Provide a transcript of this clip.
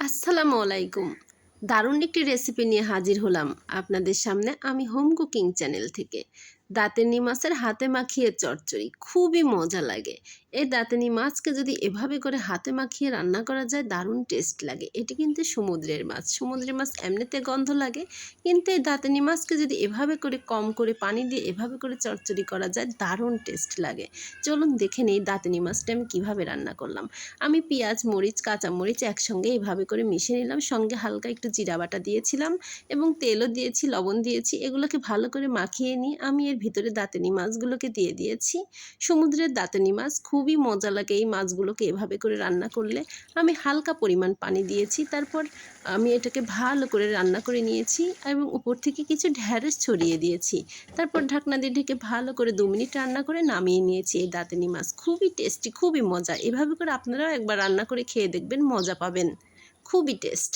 আসসালামু আলাইকুম। দারুণ একটি রেসিপি নিয়ে হাজির হলাম আপনাদের সামনে আমি হোম কুকিং চ্যানেল থেকে। দাঁতেনি মাছের হাতে মাখিয়ে চচ্চড়ি খুবই মজা লাগে। এই দাঁতেনি মাছকে যদি এভাবে করে হাতে মাখিয়ে রান্না করা যায় দারুণ টেস্ট লাগে। এটি কিন্তু সমুদ্রের মাছ। সমুদ্রের মাছ এমনিতে গন্ধ লাগে, কিন্তু এই দাঁতেনি মাছকে যদি এভাবে করে কম করে পানি দিয়ে এভাবে করে চচ্চড়ি করা যায় দারুণ টেস্ট লাগে। চলুন দেখে নেই দাঁতেনি মাছটা আমি কীভাবে রান্না করলাম। আমি পেঁয়াজ, মরিচ, কাঁচামরিচ একসঙ্গে এভাবে করে মিশিয়ে নিলাম। সঙ্গে হালকা একটু জিরা বাটা দিয়েছিলাম এবং তেলও দিয়েছি, লবণ দিয়েছি। এগুলোকে ভালো করে মাখিয়ে নিয়ে আমি এর ভিতরে দাঁতেনি মাছগুলোকে দিয়ে দিয়েছি। সমুদ্রের দাঁতেনি মাছ খুবই মজা লাগে এই মাছগুলোকে এভাবে করে রান্না করলে। আমি হালকা পরিমাণ পানি দিয়েছি। তারপর আমি এটাকে ভালো করে রান্না করে নিয়েছি এবং উপর থেকে কিছু ঢ্যাঁড়স ছড়িয়ে দিয়েছি। তারপর ঢাকনা দিয়ে ঢেকে ভালো করে 2 মিনিট রান্না করে নামিয়ে নিয়েছি এই দাঁতেনি মাছ। খুবই টেস্টি, খুবই মজা। এভাবে করে আপনারাও একবার রান্না করে খেয়ে দেখবেন, মজা পাবেন। খুবই টেস্ট।